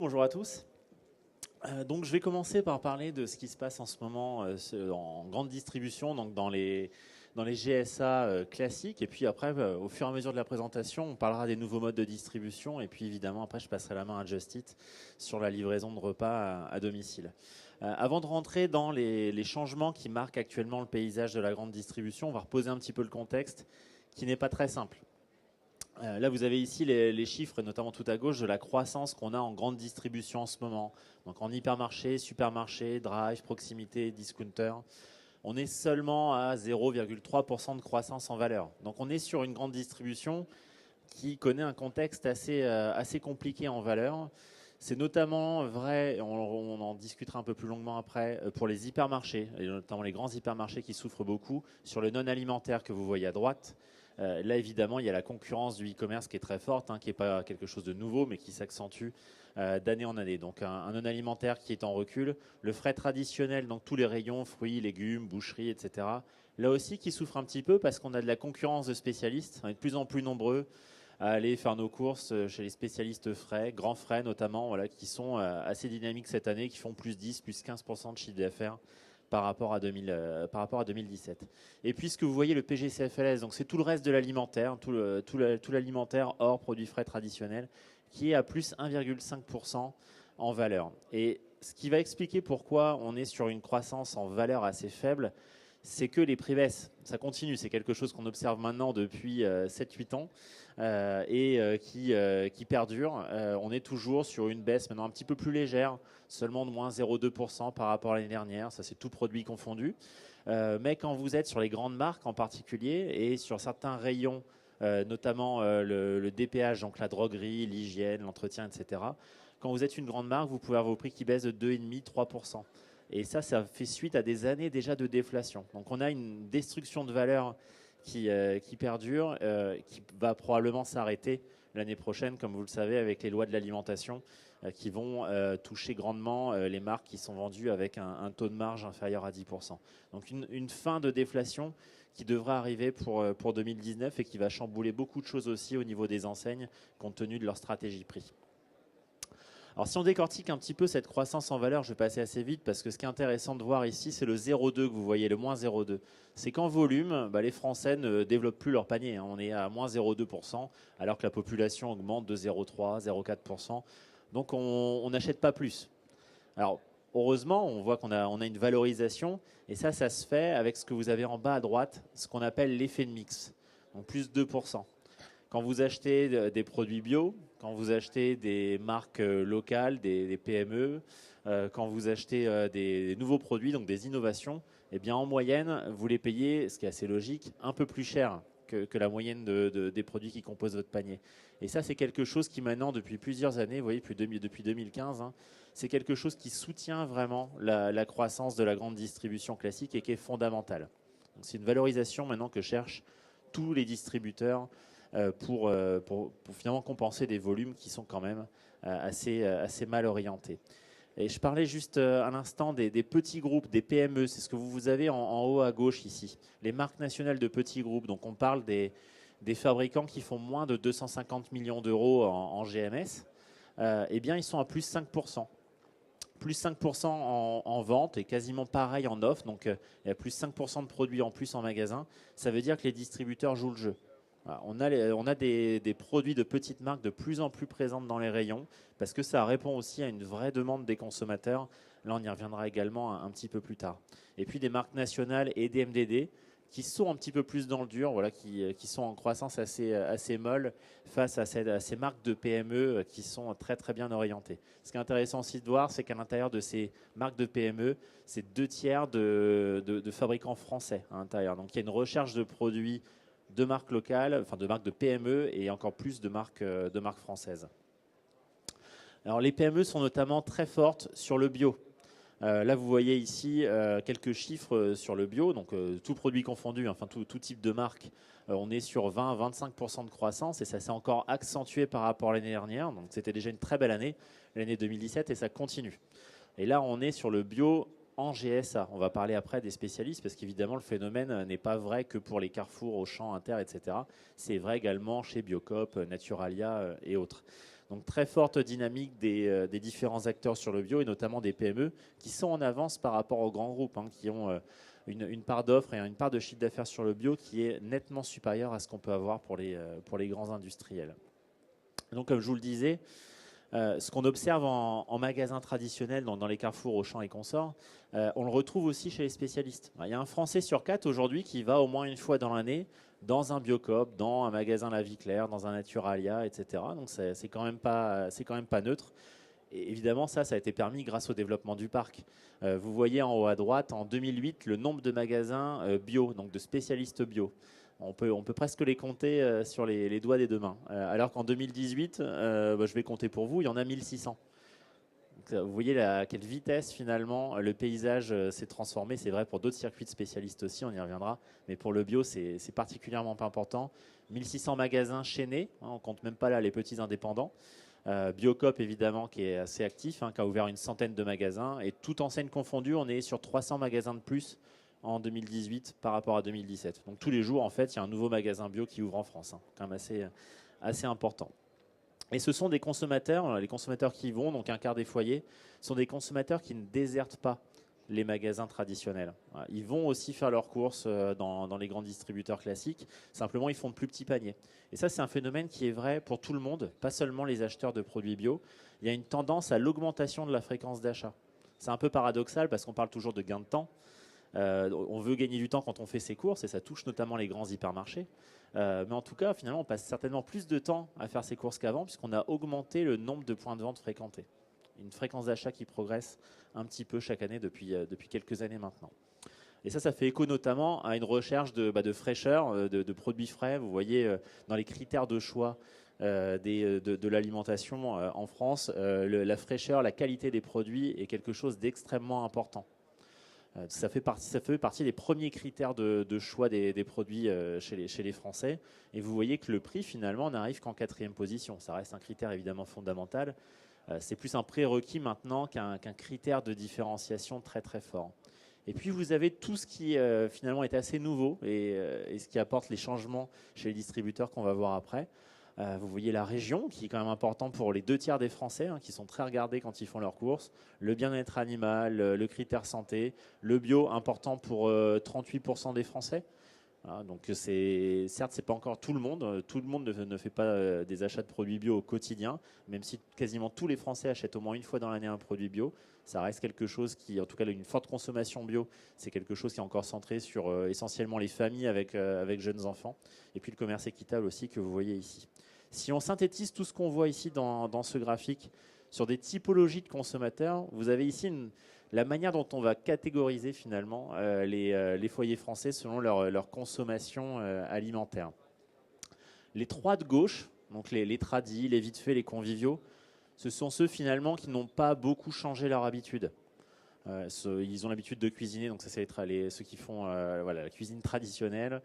Bonjour à tous. Donc je vais commencer par parler de ce qui se passe en ce moment en grande distribution, donc dans les GSA classiques. Et puis après, au fur et à mesure de la présentation, on parlera des nouveaux modes de distribution. Et puis évidemment, après, je passerai la main à Just Eat sur la livraison de repas à domicile. Avant de rentrer dans les changements qui marquent actuellement le paysage de la grande distribution, on va reposer un petit peu le contexte qui n'est pas très simple. Là, vous avez ici les chiffres, notamment tout à gauche, de la croissance qu'on a en grande distribution en ce moment. Donc en hypermarché, supermarché, drive, proximité, discounter. On est seulement à 0,3% de croissance en valeur. Donc on est sur une grande distribution qui connaît un contexte assez compliqué en valeur. C'est notamment vrai, on en discutera un peu plus longuement après, pour les hypermarchés, et notamment les grands hypermarchés qui souffrent beaucoup, sur le non-alimentaire que vous voyez à droite. Là, évidemment, il y a la concurrence du e-commerce qui est très forte, qui n'est pas quelque chose de nouveau, mais qui s'accentue d'année en année. Donc, un non-alimentaire qui est en recul. Le frais traditionnel, donc tous les rayons, fruits, légumes, boucheries, etc. Là aussi, qui souffre un petit peu parce qu'on a de la concurrence de spécialistes. On est de plus en plus nombreux à aller faire nos courses chez les spécialistes frais, grands frais notamment, voilà, qui sont assez dynamiques cette année, qui font plus 10, plus 15% de chiffre d'affaires par rapport à 2017. Et puis ce que vous voyez, le PGCFLS, donc c'est tout le reste de l'alimentaire, tout l'alimentaire hors produits frais traditionnels, qui est à plus 1,5% en valeur. Et ce qui va expliquer pourquoi on est sur une croissance en valeur assez faible, c'est que les prix baissent. Ça continue, c'est quelque chose qu'on observe maintenant depuis 7-8 ans qui perdure. On est toujours sur une baisse maintenant un petit peu plus légère, seulement de moins 0,2% par rapport à l'année dernière. Ça, c'est tout produit confondu. Mais quand vous êtes sur les grandes marques en particulier et sur certains rayons, notamment le DPH, donc la droguerie, l'hygiène, l'entretien, etc., quand vous êtes une grande marque, vous pouvez avoir vos prix qui baissent de 2,5-3%. Et ça fait suite à des années déjà de déflation. Donc on a une destruction de valeur qui perdure, qui va probablement s'arrêter l'année prochaine, comme vous le savez, avec les lois de l'alimentation qui vont toucher grandement les marques qui sont vendues avec un taux de marge inférieur à 10%. Donc une fin de déflation qui devrait arriver pour 2019 et qui va chambouler beaucoup de choses aussi au niveau des enseignes compte tenu de leur stratégie prix. Alors si on décortique un petit peu cette croissance en valeur, je vais passer assez vite parce que ce qui est intéressant de voir ici, c'est le 0,2 que vous voyez, le moins 0,2. C'est qu'en volume, les Français ne développent plus leur panier. On est à moins 0,2% alors que la population augmente de 0,3, 0,4%. Donc on n'achète pas plus. Alors heureusement, on voit qu'on a une valorisation et ça se fait avec ce que vous avez en bas à droite, ce qu'on appelle l'effet de mix. Donc plus 2%. Quand vous achetez des produits bio, quand vous achetez des marques locales, des PME, quand vous achetez des nouveaux produits, donc des innovations, eh bien en moyenne, vous les payez, ce qui est assez logique, un peu plus cher que la moyenne des produits qui composent votre panier. Et ça, c'est quelque chose qui maintenant, depuis plusieurs années, vous voyez, depuis 2015, c'est quelque chose qui soutient vraiment la croissance de la grande distribution classique et qui est fondamentale. C'est une valorisation maintenant que cherchent tous les distributeurs pour finalement compenser des volumes qui sont quand même assez mal orientés. Et je parlais juste un instant des petits groupes, des PME. C'est ce que vous avez en haut à gauche ici. Les marques nationales de petits groupes. Donc on parle des fabricants qui font moins de 250 millions d'euros en GMS. Eh bien, ils sont à plus 5%. Plus 5% en vente et quasiment pareil en offre. Donc il y a plus 5% de produits en plus en magasin. Ça veut dire que les distributeurs jouent le jeu. Voilà, on a des produits de petites marques de plus en plus présentes dans les rayons parce que ça répond aussi à une vraie demande des consommateurs. Là, on y reviendra également un petit peu plus tard. Et puis des marques nationales et des MDD qui sont un petit peu plus dans le dur, voilà, qui sont en croissance assez molle face à ces marques de PME qui sont très très bien orientées. Ce qui est intéressant aussi de voir, c'est qu'à l'intérieur de ces marques de PME, c'est 2 tiers de fabricants français à l'intérieur. Donc il y a une recherche de produits de marques locales, enfin de marques de PME et encore plus de marques françaises. Alors les PME sont notamment très fortes sur le bio. Là, vous voyez ici quelques chiffres sur le bio, donc tout produit confondu, enfin tout type de marque. On est sur 20-25% de croissance et ça s'est encore accentué par rapport à l'année dernière. Donc c'était déjà une très belle année, l'année 2017, et ça continue. Et là, on est sur le bio en GSA. On va parler après des spécialistes parce qu'évidemment, le phénomène n'est pas vrai que pour les Carrefour, Auchan, Inter, etc. C'est vrai également chez Biocoop, Naturalia et autres. Donc très forte dynamique des différents acteurs sur le bio et notamment des PME qui sont en avance par rapport aux grands groupes qui ont une part d'offres et une part de chiffre d'affaires sur le bio qui est nettement supérieure à ce qu'on peut avoir pour les grands industriels. Donc comme je vous le disais, ce qu'on observe en magasin traditionnel, dans les carrefours, Auchan et consorts, on le retrouve aussi chez les spécialistes. Il y a un Français sur 4 aujourd'hui qui va au moins une fois dans l'année dans un Biocoop, dans un magasin La Vie Claire, dans un Naturalia, etc. Donc c'est quand même pas neutre. Et évidemment, ça a été permis grâce au développement du parc. Vous voyez en haut à droite, en 2008, le nombre de magasins bio, donc de spécialistes bio. On peut presque les compter sur les doigts des deux mains. Alors qu'en 2018, je vais compter pour vous, il y en a 1600. Donc, vous voyez à quelle vitesse finalement le paysage s'est transformé. C'est vrai pour d'autres circuits de spécialistes aussi, on y reviendra. Mais pour le bio, c'est particulièrement pas important. 1600 magasins chaînés, on compte même pas là les petits indépendants. Biocoop évidemment qui est assez actif, qui a ouvert une centaine de magasins. Et toute enseigne confondue, on est sur 300 magasins de plus en 2018 par rapport à 2017. Donc tous les jours, en fait, il y a un nouveau magasin bio qui ouvre en France. Quand même assez important. Et ce sont des consommateurs, les consommateurs qui y vont, donc un quart des foyers, sont des consommateurs qui ne désertent pas les magasins traditionnels. Ils vont aussi faire leurs courses dans les grands distributeurs classiques. Simplement, ils font de plus petits paniers. Et ça, c'est un phénomène qui est vrai pour tout le monde, pas seulement les acheteurs de produits bio. Il y a une tendance à l'augmentation de la fréquence d'achat. C'est un peu paradoxal parce qu'on parle toujours de gain de temps. On veut gagner du temps quand on fait ses courses et ça touche notamment les grands hypermarchés. Mais en tout cas, finalement, on passe certainement plus de temps à faire ses courses qu'avant puisqu'on a augmenté le nombre de points de vente fréquentés. Une fréquence d'achat qui progresse un petit peu chaque année depuis quelques années maintenant. Et ça fait écho notamment à une recherche de fraîcheur, de produits frais. Vous voyez dans les critères de choix de l'alimentation en France, la fraîcheur, la qualité des produits est quelque chose d'extrêmement important. Ça fait partie des premiers critères de choix des produits chez les Français. Et vous voyez que le prix, finalement, n'arrive qu'en 4e position. Ça reste un critère évidemment fondamental. C'est plus un prérequis maintenant qu'un critère de différenciation très très fort. Et puis vous avez tout ce qui finalement est assez nouveau et ce qui apporte les changements chez les distributeurs qu'on va voir après. Vous voyez la région qui est quand même important pour les 2 tiers des Français qui sont très regardés quand ils font leurs courses. Le bien-être animal, le critère santé, le bio important pour 38% des Français. Donc certes, c'est pas encore tout le monde. Tout le monde ne fait pas des achats de produits bio au quotidien, même si quasiment tous les Français achètent au moins une fois dans l'année un produit bio. Ça reste quelque chose qui, en tout cas, une forte consommation bio, c'est quelque chose qui est encore centré sur essentiellement les familles avec jeunes enfants. Et puis le commerce équitable aussi que vous voyez ici. Si on synthétise tout ce qu'on voit ici dans ce graphique sur des typologies de consommateurs, vous avez ici la manière dont on va catégoriser finalement les foyers français selon leur consommation alimentaire. Les 3 de gauche, donc les tradis, les vite faits, les conviviaux, ce sont ceux finalement qui n'ont pas beaucoup changé leur habitude. Ils ont l'habitude de cuisiner, donc ça c'est ceux qui font la cuisine traditionnelle,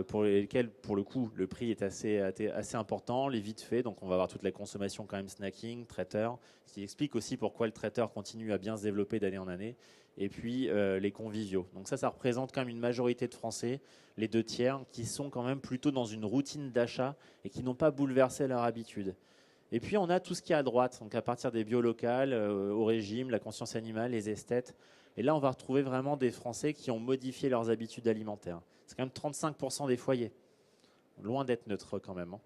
pour lesquels pour le coup le prix est assez important, les vite faits, donc on va avoir toute la consommation quand même snacking, traiteur, ce qui explique aussi pourquoi le traiteur continue à bien se développer d'année en année, et puis les conviviaux. Donc ça représente quand même une majorité de Français, les 2 tiers, qui sont quand même plutôt dans une routine d'achat et qui n'ont pas bouleversé leur habitude. Et puis on a tout ce qui est à droite, donc à partir des bio locales, au régime, la conscience animale, les esthètes. Et là, on va retrouver vraiment des Français qui ont modifié leurs habitudes alimentaires. C'est quand même 35% des foyers. Loin d'être neutre quand même. Donc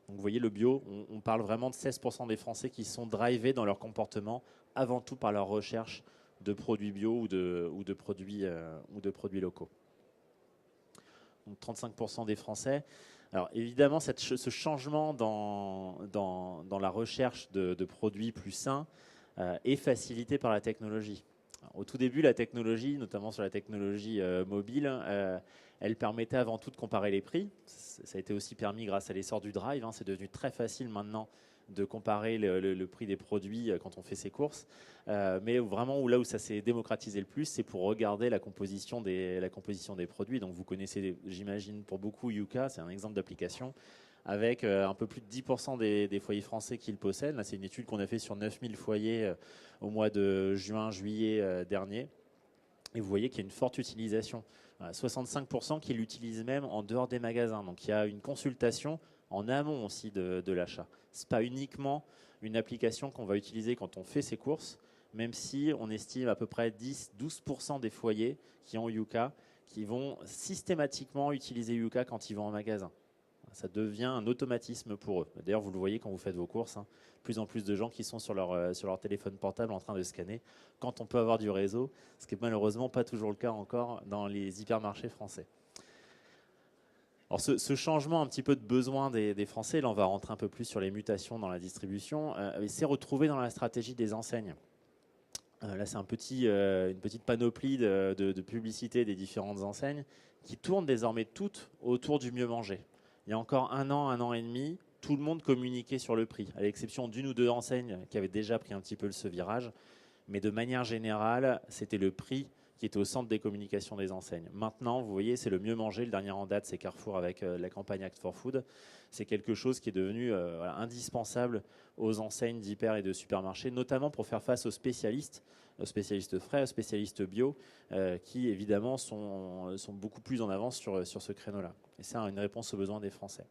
vous voyez, le bio, on parle vraiment de 16% des Français qui sont drivés dans leur comportement, avant tout par leur recherche de produits bio ou de produits locaux. Donc 35% des Français. Alors évidemment, ce changement dans la recherche de produits plus sains est facilité par la technologie. Alors, au tout début, la technologie, notamment sur la technologie mobile, elle permettait avant tout de comparer les prix. Ça a été aussi permis grâce à l'essor du drive. C'est devenu très facile maintenant de comparer le prix des produits quand on fait ses courses. Mais vraiment, là où ça s'est démocratisé le plus, c'est pour regarder la composition des produits. Donc vous connaissez, j'imagine, pour beaucoup Yuka, c'est un exemple d'application, avec un peu plus de 10% des foyers français qui le possèdent. Là, c'est une étude qu'on a fait sur 9000 foyers au mois de juin-juillet dernier. Et vous voyez qu'il y a une forte utilisation. 65% qui l'utilisent même en dehors des magasins. Donc il y a une consultation en amont aussi de l'achat. Ce n'est pas uniquement une application qu'on va utiliser quand on fait ses courses, même si on estime à peu près 10-12% des foyers qui ont Yuka qui vont systématiquement utiliser Yuka quand ils vont en magasin. Ça devient un automatisme pour eux. D'ailleurs, vous le voyez quand vous faites vos courses, hein, plus en plus de gens qui sont sur leur téléphone portable en train de scanner quand on peut avoir du réseau, ce qui n'est malheureusement pas toujours le cas encore dans les hypermarchés français. Alors ce changement un petit peu de besoin des Français, là on va rentrer un peu plus sur les mutations dans la distribution, c'est retrouvé dans la stratégie des enseignes. Là c'est une petite panoplie de publicité des différentes enseignes qui tournent désormais toutes autour du mieux manger. Il y a encore un an et demi, tout le monde communiquait sur le prix, à l'exception d'une ou deux enseignes qui avaient déjà pris un petit peu ce virage. Mais de manière générale, c'était le prix qui était au centre des communications des enseignes. Maintenant, vous voyez, c'est le mieux manger. Le dernier en date, c'est Carrefour avec la campagne Act for Food. C'est quelque chose qui est devenu indispensable aux enseignes d'hyper et de supermarchés, notamment pour faire face aux spécialistes frais, aux spécialistes bio, qui évidemment sont beaucoup plus en avance sur ce créneau-là. Et c'est une réponse aux besoins des Français.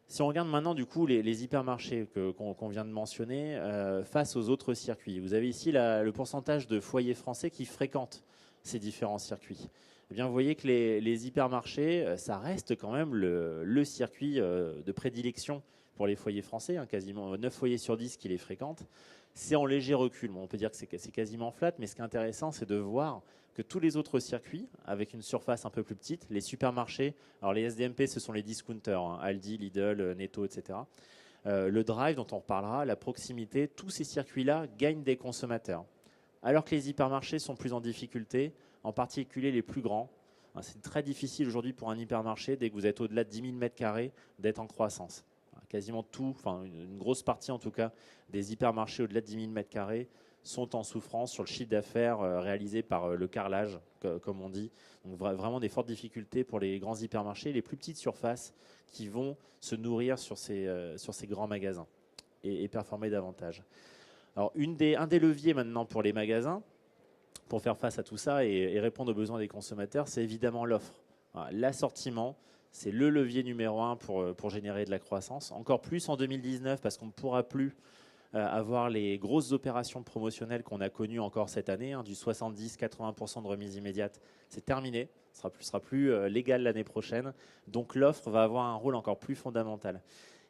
Si on regarde maintenant du coup les hypermarchés qu'on vient de mentionner face aux autres circuits, vous avez ici le pourcentage de foyers français qui fréquentent ces différents circuits. Eh bien, vous voyez que les hypermarchés, ça reste quand même le circuit de prédilection pour les foyers français, hein, quasiment 9 foyers sur 10 qui les fréquentent. C'est en léger recul. Bon, on peut dire que c'est quasiment flat, mais ce qui est intéressant, c'est de voir que tous les autres circuits, avec une surface un peu plus petite, les supermarchés, alors les SDMP, ce sont les discounters, hein, Aldi, Lidl, Netto, etc. Le drive, dont on reparlera, la proximité, tous ces circuits-là gagnent des consommateurs. Alors que les hypermarchés sont plus en difficulté, en particulier les plus grands. C'est très difficile aujourd'hui pour un hypermarché, dès que vous êtes au-delà de 10 000 m², d'être en croissance. Quasiment tout, enfin une grosse partie en tout cas, des hypermarchés au-delà de 10 000 m² sont en souffrance sur le chiffre d'affaires réalisé par le carrelage, comme on dit. Donc vraiment des fortes difficultés pour les grands hypermarchés, les plus petites surfaces qui vont se nourrir sur ces grands magasins et performer davantage. Alors un des leviers maintenant pour les magasins, pour faire face à tout ça et répondre aux besoins des consommateurs, c'est évidemment l'offre. Voilà, l'assortiment, c'est le levier numéro 1 pour générer de la croissance. Encore plus en 2019 parce qu'on ne pourra plus avoir les grosses opérations promotionnelles qu'on a connues encore cette année, hein, du 70-80% de remise immédiate. C'est terminé, ce ne sera plus légal l'année prochaine. Donc l'offre va avoir un rôle encore plus fondamental.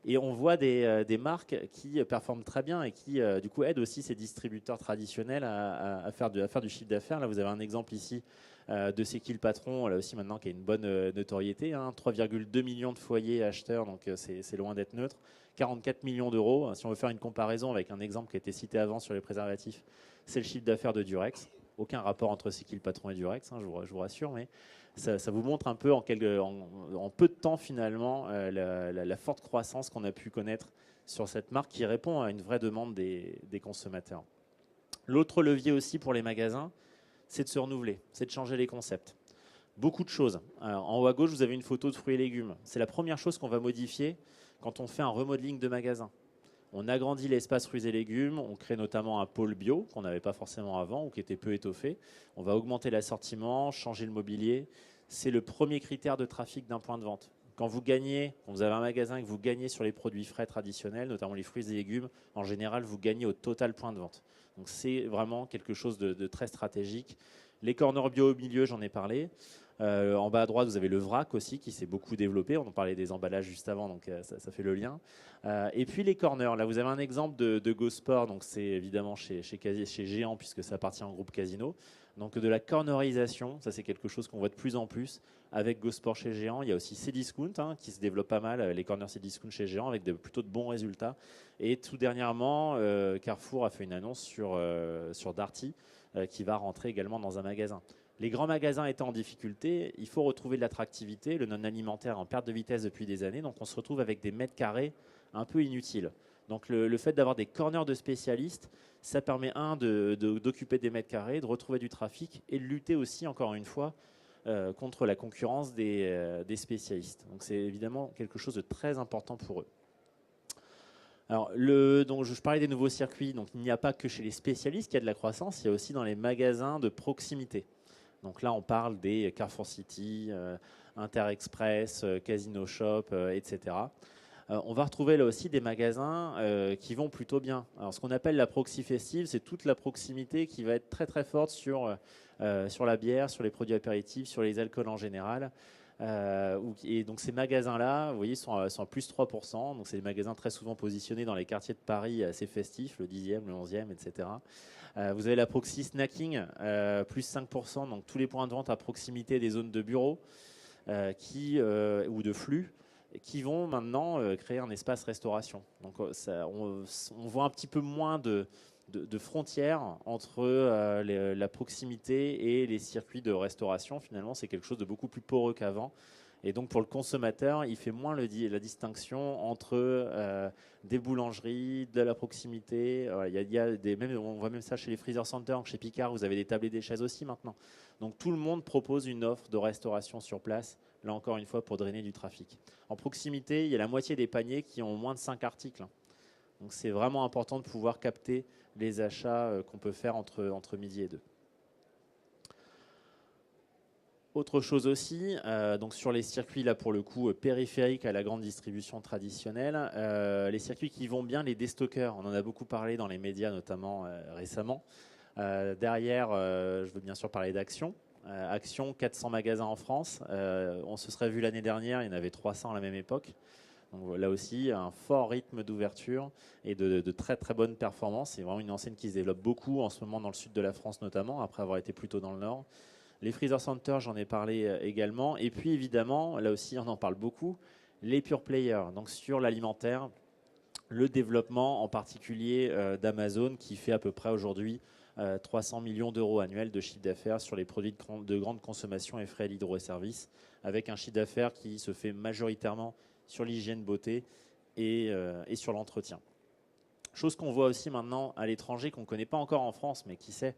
Et on voit des marques qui performent très bien et qui, du coup, aident aussi ces distributeurs traditionnels à faire du chiffre d'affaires. Là, vous avez un exemple ici de C'est qui le patron, là aussi maintenant qui a une bonne notoriété. Hein, 3,2 millions de foyers acheteurs, donc c'est loin d'être neutre. 44 millions d'euros. Si on veut faire une comparaison avec un exemple qui a été cité avant sur les préservatifs, c'est le chiffre d'affaires de Durex. Aucun rapport entre C'est qui le patron et Durex, hein, je vous rassure, mais ça vous montre un peu en peu de temps finalement la forte croissance qu'on a pu connaître sur cette marque qui répond à une vraie demande des consommateurs. L'autre levier aussi pour les magasins, c'est de se renouveler, c'est de changer les concepts. Beaucoup de choses. Alors, en haut à gauche, vous avez une photo de fruits et légumes. C'est la première chose qu'on va modifier quand on fait un remodeling de magasin. On agrandit l'espace fruits et légumes, on crée notamment un pôle bio qu'on n'avait pas forcément avant ou qui était peu étoffé. On va augmenter l'assortiment, changer le mobilier. C'est le premier critère de trafic d'un point de vente. Quand vous avez un magasin et que vous gagnez sur les produits frais traditionnels, notamment les fruits et légumes, en général, vous gagnez au total point de vente. Donc c'est vraiment quelque chose de très stratégique. Les corners bio au milieu, j'en ai parlé. En bas à droite, vous avez le vrac aussi qui s'est beaucoup développé. On en parlait des emballages juste avant, donc ça fait le lien. Et puis les corners. Là, vous avez un exemple de GoSport. Donc c'est évidemment chez Géant puisque ça appartient au groupe Casino. Donc de la cornerisation, ça c'est quelque chose qu'on voit de plus en plus avec GoSport chez Géant. Il y a aussi Cdiscount qui se développe pas mal, les corners Cdiscount chez Géant avec plutôt de bons résultats. Et tout dernièrement, Carrefour a fait une annonce sur Darty qui va rentrer également dans un magasin. Les grands magasins étant en difficulté, il faut retrouver de l'attractivité, le non-alimentaire en perte de vitesse depuis des années, donc on se retrouve avec des mètres carrés un peu inutiles. Donc le fait d'avoir des corners de spécialistes, ça permet d'occuper des mètres carrés, de retrouver du trafic et de lutter aussi, encore une fois, contre la concurrence des spécialistes. Donc c'est évidemment quelque chose de très important pour eux. Alors, donc je parlais des nouveaux circuits, donc il n'y a pas que chez les spécialistes qu'il y a de la croissance, il y a aussi dans les magasins de proximité. Donc là, on parle des Carrefour City, Interexpress, Casino Shop, etc. On va retrouver là aussi des magasins qui vont plutôt bien. Alors, ce qu'on appelle la proxy festive, c'est toute la proximité qui va être très très forte sur la bière, sur les produits apéritifs, sur les alcools en général. Et donc ces magasins-là, vous voyez, sont à plus 3%. Donc c'est des magasins très souvent positionnés dans les quartiers de Paris assez festifs, le 10e, le 11e, etc. Vous avez la proxy snacking, plus 5%. Donc tous les points de vente à proximité des zones de bureaux ou de flux qui vont maintenant créer un espace restauration. Donc on voit un petit peu moins de frontières entre la proximité et les circuits de restauration. Finalement, c'est quelque chose de beaucoup plus poreux qu'avant. Et donc, pour le consommateur, il fait moins la distinction entre des boulangeries, de la proximité. On voit même ça chez les Freezer Center, chez Picard, vous avez des tables et des chaises aussi maintenant. Donc, tout le monde propose une offre de restauration sur place, là encore une fois, pour drainer du trafic. En proximité, il y a la moitié des paniers qui ont moins de 5 articles. Donc, c'est vraiment important de pouvoir capter les achats qu'on peut faire entre midi et 2. Autre chose aussi, donc sur les circuits là pour le coup périphériques à la grande distribution traditionnelle, les circuits qui vont bien, les déstockeurs, on en a beaucoup parlé dans les médias notamment récemment. Derrière, je veux bien sûr parler d'Action. Action, 400 magasins en France. On se serait vu l'année dernière, il y en avait 300 à la même époque. Donc là aussi, un fort rythme d'ouverture et de très très bonnes performances. C'est vraiment une enseigne qui se développe beaucoup en ce moment dans le sud de la France notamment, après avoir été plutôt dans le nord. Les Freezer Center, j'en ai parlé également. Et puis évidemment, là aussi on en parle beaucoup, les pure players. Donc sur l'alimentaire, le développement en particulier d'Amazon qui fait à peu près aujourd'hui 300 millions d'euros annuels de chiffre d'affaires sur les produits de grande consommation et frais d'hydroservice, avec un chiffre d'affaires qui se fait majoritairement sur l'hygiène beauté et sur l'entretien. Chose qu'on voit aussi maintenant à l'étranger, qu'on ne connaît pas encore en France, mais qui sait,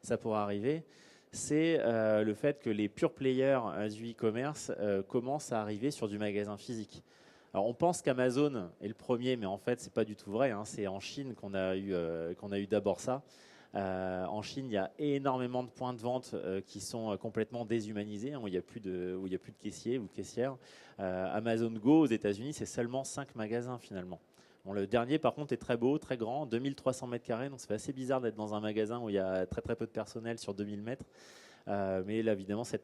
ça pourra arriver, c'est le fait que les pure players du e-commerce commencent à arriver sur du magasin physique. Alors on pense qu'Amazon est le premier, mais en fait c'est pas du tout vrai, hein. C'est en Chine qu'on a eu d'abord ça. En Chine, il y a énormément de points de vente qui sont complètement déshumanisés, hein, où il n'y a plus de caissiers ou de caissières. Amazon Go aux États-Unis, c'est seulement 5 magasins finalement. Bon, le dernier, par contre, est très beau, très grand, 2300 mètres carrés. Donc, c'est assez bizarre d'être dans un magasin où il y a très très peu de personnel sur 2000 mètres. Mais là, évidemment, c'est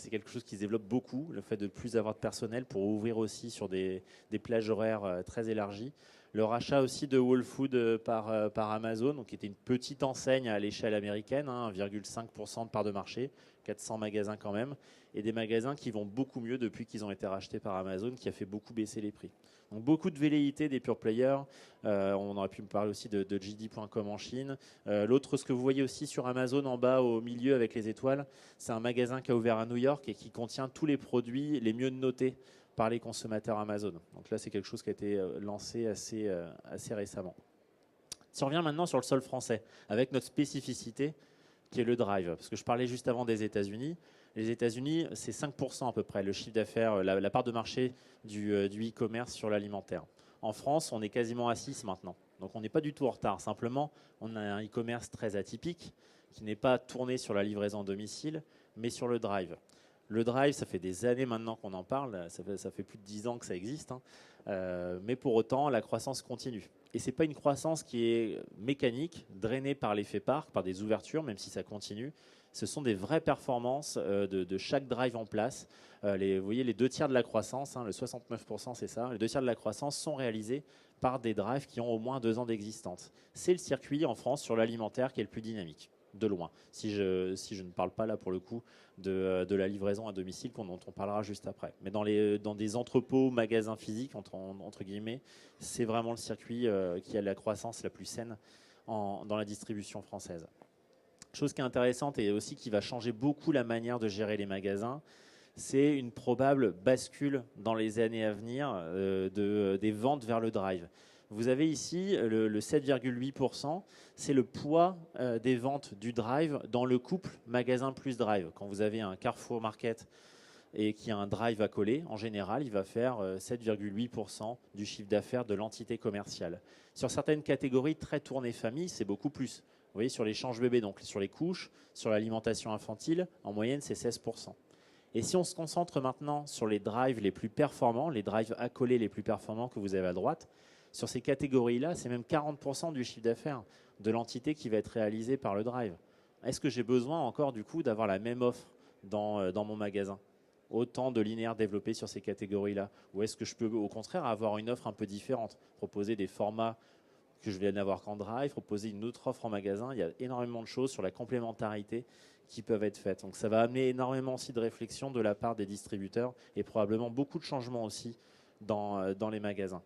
quelque chose qui se développe beaucoup, le fait de ne plus avoir de personnel pour ouvrir aussi sur des plages horaires très élargies. Le rachat aussi de Whole Foods par Amazon, donc, qui était une petite enseigne à l'échelle américaine, hein, 1,5% de part de marché, 400 magasins quand même, et des magasins qui vont beaucoup mieux depuis qu'ils ont été rachetés par Amazon, qui a fait beaucoup baisser les prix. Donc beaucoup de velléités des pure players. On aurait pu me parler aussi de JD.com en Chine. L'autre, ce que vous voyez aussi sur Amazon en bas au milieu avec les étoiles, c'est un magasin qui a ouvert à New York et qui contient tous les produits les mieux notés par les consommateurs Amazon. Donc là, c'est quelque chose qui a été lancé assez récemment. Si on revient maintenant sur le sol français, avec notre spécificité qui est le drive, parce que je parlais juste avant des États-Unis. Les États-Unis, c'est 5% à peu près, le chiffre d'affaires, la part de marché du e-commerce sur l'alimentaire. En France, on est quasiment à 6 maintenant. Donc on n'est pas du tout en retard. Simplement, on a un e-commerce très atypique qui n'est pas tourné sur la livraison à domicile, mais sur le drive. Le drive, ça fait des années maintenant qu'on en parle. Ça fait plus de 10 ans que ça existe. Hein. Mais pour autant, la croissance continue. Et ce n'est pas une croissance qui est mécanique, drainée par l'effet parc, par des ouvertures, même si ça continue. Ce sont des vraies performances de chaque drive en place. Vous voyez, les 2 tiers de la croissance, hein, le 69% c'est ça, les 2 tiers de la croissance sont réalisés par des drives qui ont au moins 2 ans d'existence. C'est le circuit en France sur l'alimentaire qui est le plus dynamique, de loin. Si je ne parle pas là pour le coup de la livraison à domicile dont on parlera juste après. Mais dans des entrepôts, magasins physiques, entre guillemets, c'est vraiment le circuit qui a la croissance la plus saine dans la distribution française. Chose qui est intéressante et aussi qui va changer beaucoup la manière de gérer les magasins, c'est une probable bascule dans les années à venir des ventes vers le drive. Vous avez ici le 7,8%, c'est le poids des ventes du drive dans le couple magasin plus drive. Quand vous avez un Carrefour Market et qui a un drive à coller, en général, il va faire 7,8% du chiffre d'affaires de l'entité commerciale. Sur certaines catégories très tournées famille, c'est beaucoup plus. Vous voyez, sur les changes bébés, donc sur les couches, sur l'alimentation infantile, en moyenne, c'est 16%. Et si on se concentre maintenant sur les drives les plus performants, les drives accolés les plus performants que vous avez à droite, sur ces catégories-là, c'est même 40% du chiffre d'affaires de l'entité qui va être réalisé par le drive. Est-ce que j'ai besoin encore du coup d'avoir la même offre dans mon magasin? Autant de linéaires développés sur ces catégories-là? Ou est-ce que je peux au contraire avoir une offre un peu différente? Proposer des formats que je vais n'avoir qu'en drive, proposer une autre offre en magasin. Il y a énormément de choses sur la complémentarité qui peuvent être faites. Donc ça va amener énormément aussi de réflexion de la part des distributeurs et probablement beaucoup de changements aussi dans les magasins.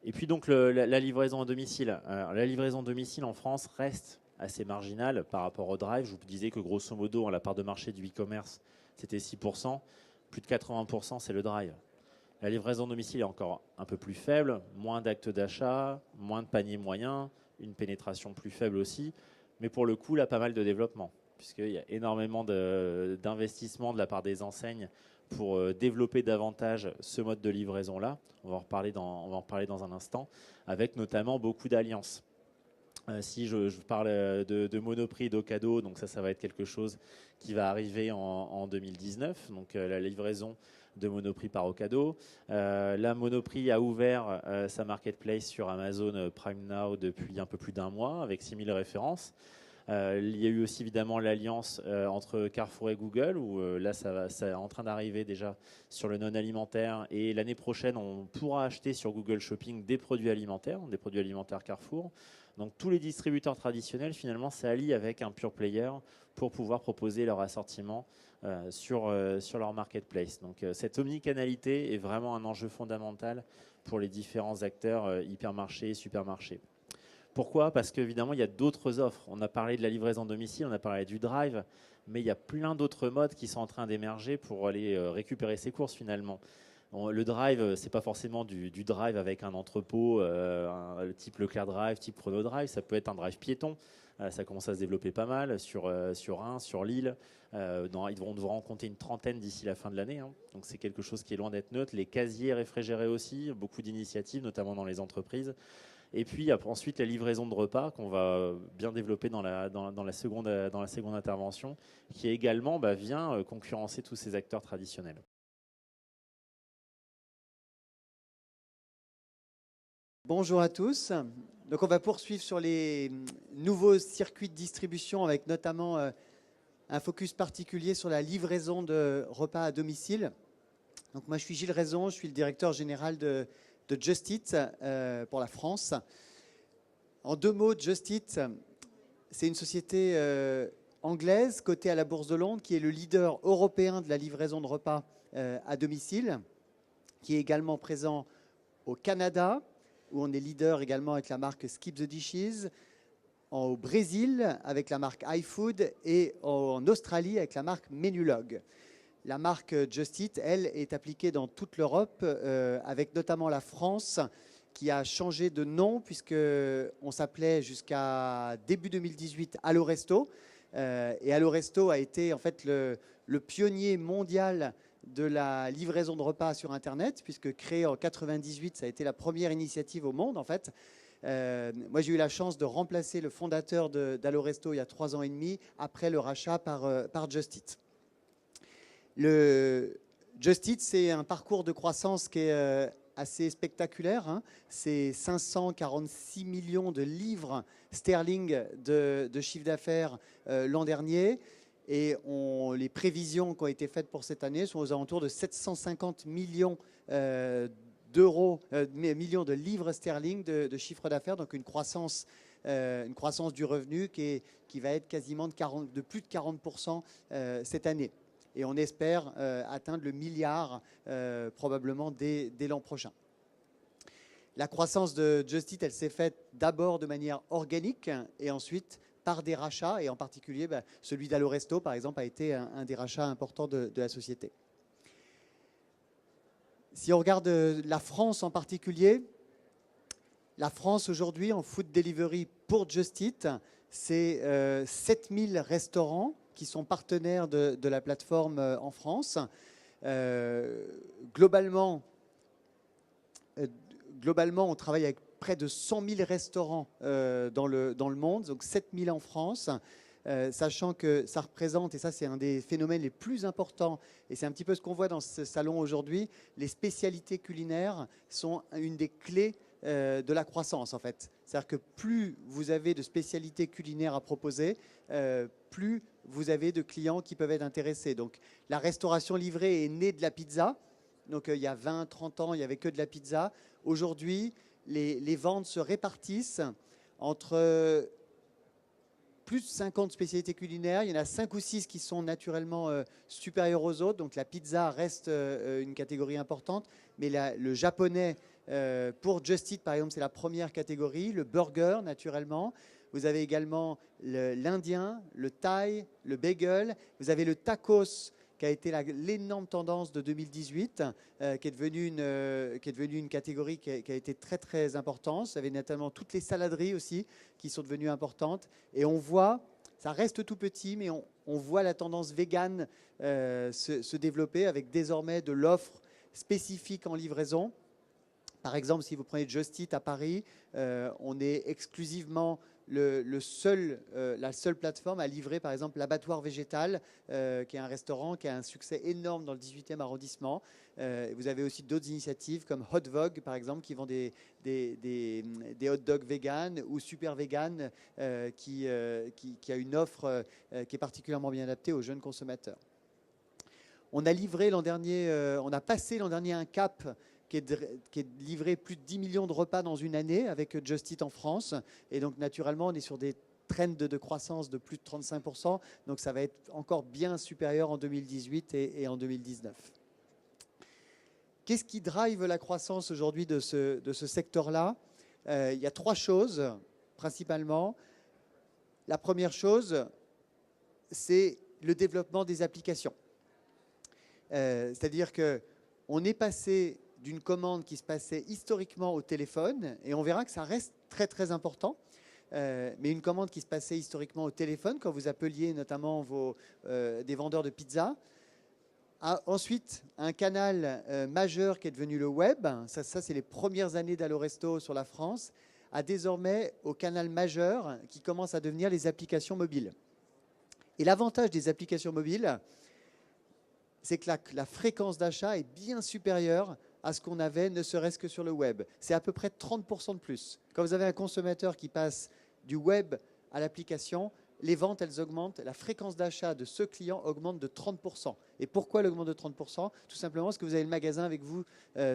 Et puis donc la livraison à domicile. Alors, la livraison à domicile en France reste assez marginale par rapport au drive. Je vous disais que grosso modo, la part de marché du e-commerce, c'était 6%. Plus de 80%, c'est le drive. La livraison à domicile est encore un peu plus faible, moins d'actes d'achat, moins de paniers moyens, une pénétration plus faible aussi. Mais pour le coup, là, pas mal de développement, puisqu'il y a énormément d'investissement de la part des enseignes pour développer davantage ce mode de livraison-là. On va en reparler dans un instant, avec notamment beaucoup d'alliances. Si je parle de Monoprix, d'Ocado, donc ça va être quelque chose qui va arriver en 2019. Donc la livraison de Monoprix par Ocado. La Monoprix a ouvert sa marketplace sur Amazon Prime Now depuis un peu plus d'un mois avec 6000 références. Il y a eu aussi évidemment l'alliance entre Carrefour et Google où là ça est en train d'arriver déjà sur le non alimentaire et l'année prochaine on pourra acheter sur Google Shopping des produits alimentaires Carrefour. Donc tous les distributeurs traditionnels finalement s'allient avec un pure player pour pouvoir proposer leur assortiment sur leur marketplace. Donc cette omnicanalité est vraiment un enjeu fondamental pour les différents acteurs hypermarchés et supermarchés. Pourquoi? Parce qu'évidemment, il y a d'autres offres. On a parlé de la livraison domicile, on a parlé du drive, mais il y a plein d'autres modes qui sont en train d'émerger pour aller récupérer ses courses finalement. Le drive, c'est pas forcément du drive avec un entrepôt, type Leclerc Drive, type Chrono Drive. Ça peut être un drive piéton. Ça commence à se développer pas mal sur Reims, sur Lille. Ils devront en compter une trentaine d'ici la fin de l'année. Donc c'est quelque chose qui est loin d'être neutre. Les casiers réfrigérés aussi, beaucoup d'initiatives, notamment dans les entreprises. Et puis ensuite la livraison de repas qu'on va bien développer dans la seconde intervention, qui également vient concurrencer tous ces acteurs traditionnels. Bonjour à tous. Donc on va poursuivre sur les nouveaux circuits de distribution avec notamment un focus particulier sur la livraison de repas à domicile. Donc moi je suis Gilles Raison, je suis le directeur général de Just Eat pour la France. En deux mots, Just Eat, c'est une société anglaise cotée à la Bourse de Londres qui est le leader européen de la livraison de repas à domicile, qui est également présent au Canada, où on est leader également avec la marque Skip the Dishes, au Brésil avec la marque iFood et en Australie avec la marque Menulog. La marque Just Eat, elle, est appliquée dans toute l'Europe, avec notamment la France, qui a changé de nom puisqu'on s'appelait jusqu'à début 2018 Allo Resto. Et Allo Resto a été en fait le pionnier mondial de la livraison de repas sur Internet, puisque créé en 98, ça a été la première initiative au monde en fait. Moi, j'ai eu la chance de remplacer le fondateur d'Allo Resto il y a 3 ans et demi, après le rachat par Just Eat. Le Just Eat, c'est un parcours de croissance qui est assez spectaculaire. C'est 546 millions de livres sterling de chiffre d'affaires l'an dernier. Et les prévisions qui ont été faites pour cette année sont aux alentours de 750 millions d'euros, millions de livres sterling de chiffre d'affaires. Donc une croissance du revenu qui va être quasiment de plus de 40% cette année. Et on espère atteindre le milliard probablement dès l'an prochain. La croissance de Just Eat, elle s'est faite d'abord de manière organique et ensuite par des rachats, et en particulier celui d'Allo Resto, par exemple, a été un des rachats importants de la société. Si on regarde la France en particulier, la France aujourd'hui en food delivery pour Just Eat, c'est 7000 restaurants qui sont partenaires de la plateforme en France. Globalement, on travaille avec près de 100 000 restaurants dans le monde, donc 7 000 en France. sachant que ça représente, et ça c'est un des phénomènes les plus importants, et c'est un petit peu ce qu'on voit dans ce salon aujourd'hui, les spécialités culinaires sont une des clés de la croissance en fait. C'est-à-dire que plus vous avez de spécialités culinaires à proposer, plus vous avez de clients qui peuvent être intéressés. Donc la restauration livrée est née de la pizza. Donc il y a 20, 30 ans, il n'y avait que de la pizza. Aujourd'hui, les ventes se répartissent entre plus de 50 spécialités culinaires. Il y en a 5 ou 6 qui sont naturellement supérieures aux autres. Donc la pizza reste une catégorie importante. Mais le japonais, pour Just Eat, par exemple, c'est la première catégorie. Le burger, naturellement. Vous avez également l'indien, le thaï, le bagel. Vous avez le tacos, qui a été l'énorme tendance de 2018, qui est devenue une catégorie qui a été très, très importante. Vous avez notamment toutes les saladeries aussi qui sont devenues importantes. Et on voit, ça reste tout petit, mais on voit la tendance végane se développer avec désormais de l'offre spécifique en livraison. Par exemple, si vous prenez Just Eat à Paris, on est exclusivement la seule plateforme à livrer, par exemple, l'Abattoir Végétal, qui est un restaurant qui a un succès énorme dans le 18e arrondissement. Vous avez aussi d'autres initiatives comme Hot Vogue, par exemple, qui vend des hot dogs vegan, ou Super Vegan, qui a une offre qui est particulièrement bien adaptée aux jeunes consommateurs. On a livré l'an dernier, on a passé l'an dernier un cap qui est livré plus de 10 millions de repas dans une année avec Just Eat en France. Et donc, naturellement, on est sur des trends de croissance de plus de 35%. Donc, ça va être encore bien supérieur en 2018 et en 2019. Qu'est-ce qui drive la croissance aujourd'hui de ce secteur-là? Il y a 3 choses, principalement. La première chose, c'est le développement des applications. C'est-à-dire qu'on est passé d'une commande qui se passait historiquement au téléphone, et on verra que ça reste très très important, mais une commande qui se passait historiquement au téléphone, quand vous appeliez notamment des vendeurs de pizza, a ensuite un canal majeur qui est devenu le web, ça c'est les premières années d'Allo Resto sur la France, a désormais au canal majeur qui commence à devenir les applications mobiles. Et l'avantage des applications mobiles, c'est que la fréquence d'achat est bien supérieure à ce qu'on avait, ne serait-ce que sur le web. C'est à peu près 30% de plus. Quand vous avez un consommateur qui passe du web à l'application, les ventes, elles augmentent. La fréquence d'achat de ce client augmente de 30%. Et pourquoi elle augmente de 30%? Tout simplement parce que vous avez le magasin avec vous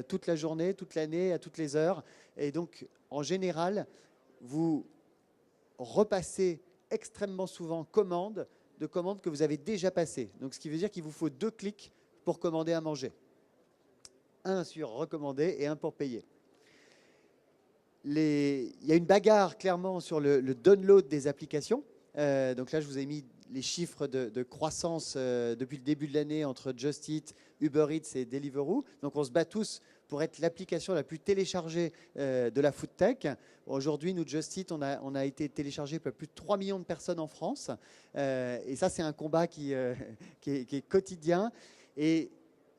toute la journée, toute l'année, à toutes les heures. Et donc, en général, vous repassez extrêmement souvent de commandes que vous avez déjà passées. Donc, ce qui veut dire qu'il vous faut 2 clics pour commander à manger. Un sur recommander et un pour payer. Il y a une bagarre clairement sur le download des applications. Donc là, je vous ai mis les chiffres de croissance depuis le début de l'année entre Just Eat, Uber Eats et Deliveroo. Donc on se bat tous pour être l'application la plus téléchargée de la food tech. Aujourd'hui, nous, Just Eat, on a été téléchargé par plus de 3 millions de personnes en France. Et ça, c'est un combat qui est quotidien. Et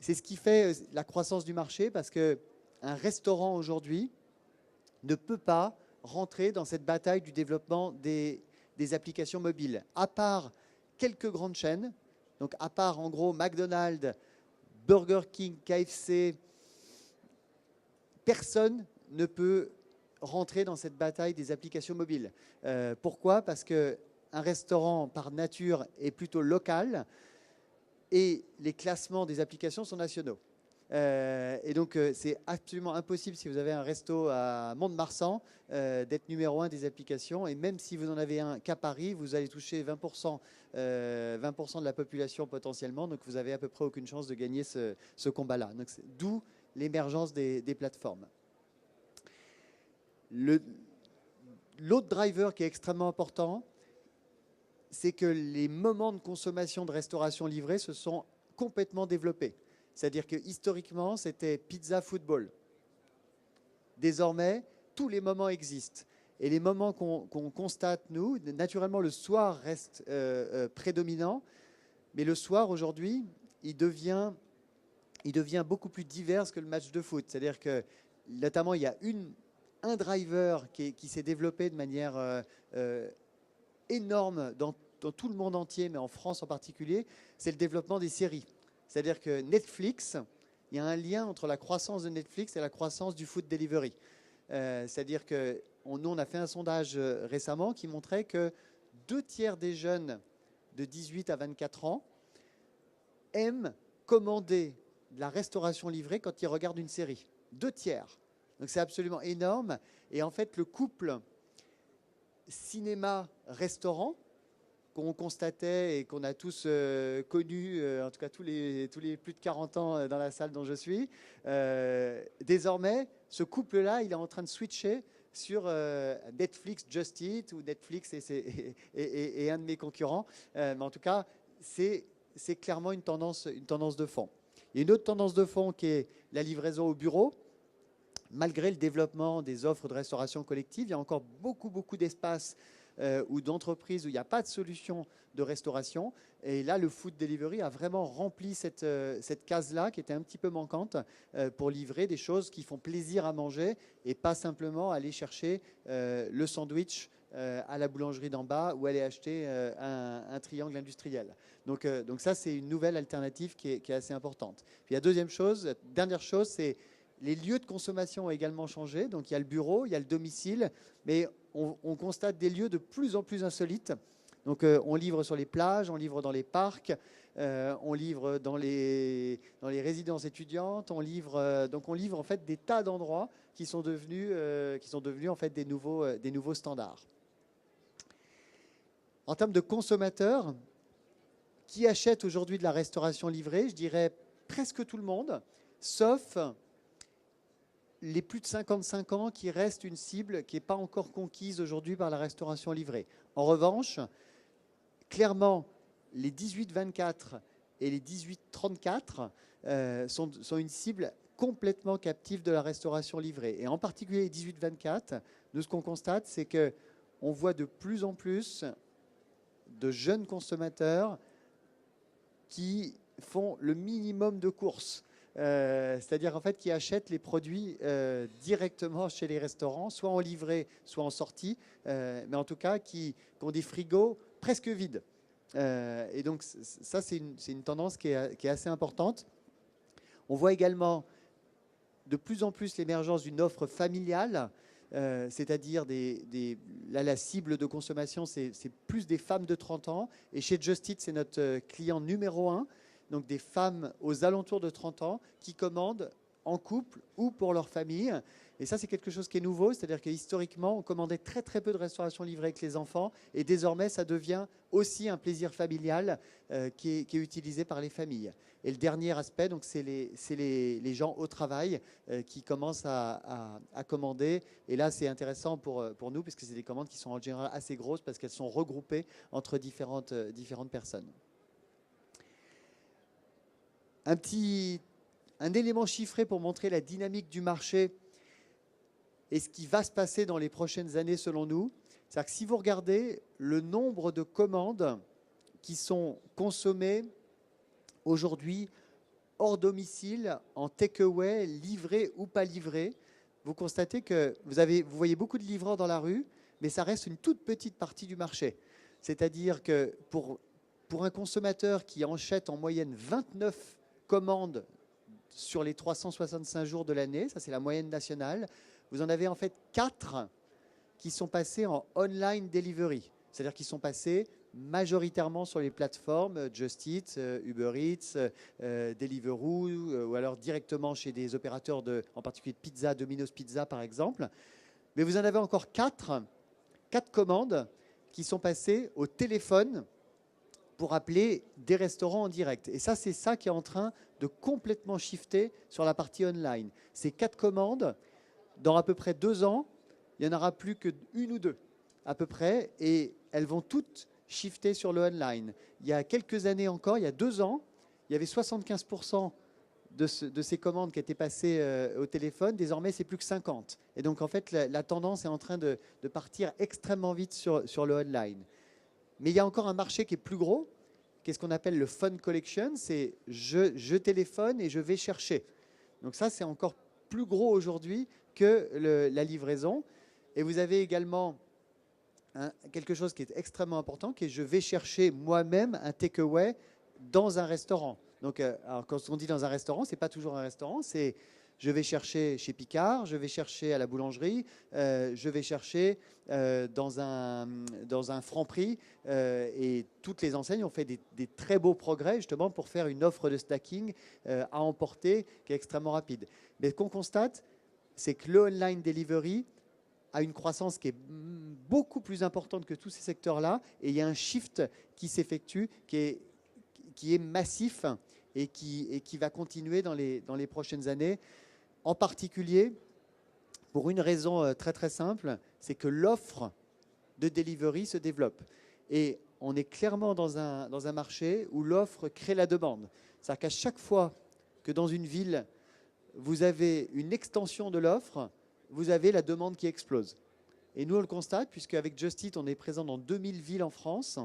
c'est ce qui fait la croissance du marché, parce qu'un restaurant aujourd'hui ne peut pas rentrer dans cette bataille du développement des applications mobiles. À part quelques grandes chaînes, donc à part en gros McDonald's, Burger King, KFC, personne ne peut rentrer dans cette bataille des applications mobiles. Pourquoi? Parce qu'un restaurant par nature est plutôt local, et les classements des applications sont nationaux. Et donc, c'est absolument impossible, si vous avez un resto à Mont-de-Marsan, d'être numéro 1 des applications. Et même si vous en avez un qu'à Paris, vous allez toucher 20% de la population potentiellement. Donc, vous n'avez à peu près aucune chance de gagner ce combat-là. D'où l'émergence des plateformes. L'autre driver qui est extrêmement important, c'est que les moments de consommation de restauration livrée se sont complètement développés. C'est-à-dire que historiquement, c'était pizza, football. Désormais, tous les moments existent. Et les moments qu'on constate, nous, naturellement, le soir reste prédominant, mais le soir, aujourd'hui, il devient beaucoup plus divers que le match de foot. C'est-à-dire que, notamment, il y a un driver qui s'est développé de manière énorme dans dans tout le monde entier, mais en France en particulier, c'est le développement des séries. C'est-à-dire que Netflix, il y a un lien entre la croissance de Netflix et la croissance du food delivery. C'est-à-dire que nous, on a fait un sondage récemment qui montrait que 2/3 des jeunes de 18 à 24 ans aiment commander de la restauration livrée quand ils regardent une série. 2/3. Donc c'est absolument énorme. Et en fait, le couple cinéma-restaurant qu'on constatait et qu'on a tous connu, en tout cas tous les plus de 40 ans dans la salle dont je suis, désormais, ce couple-là, il est en train de switcher sur Netflix Just Eat ou Netflix et un de mes concurrents. Mais en tout cas, c'est clairement une tendance de fond. Il y a une autre tendance de fond qui est la livraison au bureau. Malgré le développement des offres de restauration collective, il y a encore beaucoup d'espaces ou d'entreprises où il n'y a pas de solution de restauration. Et là, le food delivery a vraiment rempli cette case-là qui était un petit peu manquante pour livrer des choses qui font plaisir à manger et pas simplement aller chercher le sandwich à la boulangerie d'en bas ou aller acheter un triangle industriel. Donc ça, c'est une nouvelle alternative qui est assez importante. Puis la dernière chose, c'est les lieux de consommation ont également changé. Donc, il y a le bureau, il y a le domicile, mais on constate des lieux de plus en plus insolites. Donc, on livre sur les plages, on livre dans les parcs, on livre dans les résidences étudiantes, on livre en fait des tas d'endroits qui sont devenus en fait des nouveaux standards. En termes de consommateurs, qui achète aujourd'hui de la restauration livrée? Je dirais presque tout le monde, sauf les plus de 55 ans qui restent une cible qui n'est pas encore conquise aujourd'hui par la restauration livrée. En revanche, clairement, les 18-24 et les 18-34 sont une cible complètement captive de la restauration livrée. Et en particulier les 18-24, nous, ce qu'on constate, c'est qu'on voit de plus en plus de jeunes consommateurs qui font le minimum de courses. C'est-à-dire en fait qui achètent les produits directement chez les restaurants, soit en livrée, soit en sortie, mais en tout cas qui ont des frigos presque vides. Et donc ça, c'est une tendance qui est assez importante. On voit également de plus en plus l'émergence d'une offre familiale, c'est-à-dire là, la cible de consommation, c'est plus des femmes de 30 ans. Et chez Just Eat, c'est notre client numéro 1. Donc des femmes aux alentours de 30 ans qui commandent en couple ou pour leur famille. Et ça, c'est quelque chose qui est nouveau, c'est-à-dire que historiquement, on commandait très peu de restauration livrée avec les enfants, et désormais, ça devient aussi un plaisir familial qui est utilisé par les familles. Et le dernier aspect, donc, c'est les gens au travail qui commencent à commander. Et là, c'est intéressant pour nous, puisque c'est des commandes qui sont en général assez grosses, parce qu'elles sont regroupées entre différentes personnes. Un élément chiffré pour montrer la dynamique du marché et ce qui va se passer dans les prochaines années selon nous. C'est-à-dire que si vous regardez le nombre de commandes qui sont consommées aujourd'hui hors domicile, en take-away, livré ou pas livré, vous constatez que vous voyez beaucoup de livreurs dans la rue, mais ça reste une toute petite partie du marché. C'est-à-dire que pour un consommateur qui achète en moyenne 29 commandes sur les 365 jours de l'année, ça c'est la moyenne nationale, vous en avez en fait 4 qui sont passés en online delivery. C'est-à-dire qu'ils sont passés majoritairement sur les plateformes Just Eat, Uber Eats, Deliveroo, ou alors directement chez des opérateurs en particulier de pizza, Domino's Pizza par exemple. Mais vous en avez encore 4 commandes qui sont passées au téléphone pour appeler des restaurants en direct. Et ça, c'est ça qui est en train de complètement shifter sur la partie online. Ces 4 commandes, dans à peu près 2 ans, il n'y en aura plus que 1 ou 2 à peu près, et elles vont toutes shifter sur le online. Il y a quelques années encore, il y a 2 ans, il y avait 75% de ces commandes qui étaient passées au téléphone. Désormais, c'est plus que 50%. Et donc, en fait, la tendance est en train de partir extrêmement vite sur le online. Mais il y a encore un marché qui est plus gros, qui est ce qu'on appelle le Fun Collection. C'est je téléphone et je vais chercher. Donc ça, c'est encore plus gros aujourd'hui que la livraison. Et vous avez également quelque chose qui est extrêmement important, qui est je vais chercher moi-même un takeaway dans un restaurant. Donc, alors, quand on dit dans un restaurant, ce n'est pas toujours un restaurant, c'est je vais chercher chez Picard, je vais chercher à la boulangerie, je vais chercher dans un Franprix. Et toutes les enseignes ont fait des très beaux progrès justement pour faire une offre de snacking à emporter qui est extrêmement rapide. Mais ce qu'on constate, c'est que le online delivery a une croissance qui est beaucoup plus importante que tous ces secteurs-là. Et il y a un shift qui s'effectue, qui est massif et qui va continuer dans les prochaines années. En particulier, pour une raison très très simple, c'est que l'offre de delivery se développe. Et on est clairement dans un marché où l'offre crée la demande. C'est-à-dire qu'à chaque fois que dans une ville, vous avez une extension de l'offre, vous avez la demande qui explose. Et nous, on le constate, puisque avec Just Eat, on est présent dans 2000 villes en France.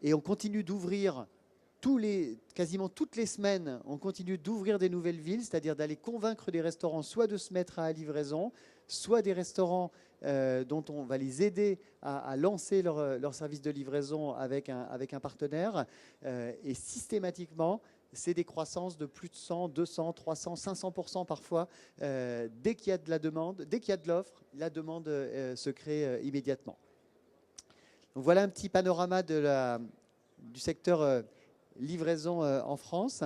Et on continue d'ouvrir quasiment toutes les semaines, on continue d'ouvrir des nouvelles villes, c'est-à-dire d'aller convaincre des restaurants soit de se mettre à la livraison, soit des restaurants dont on va les aider à lancer leur service de livraison avec un partenaire. Et systématiquement, c'est des croissances de plus de 100, 200, 300, 500% parfois. Dès qu'il y a de la demande, dès qu'il y a de l'offre, la demande se crée immédiatement. Donc voilà un petit panorama du secteur livraison en France.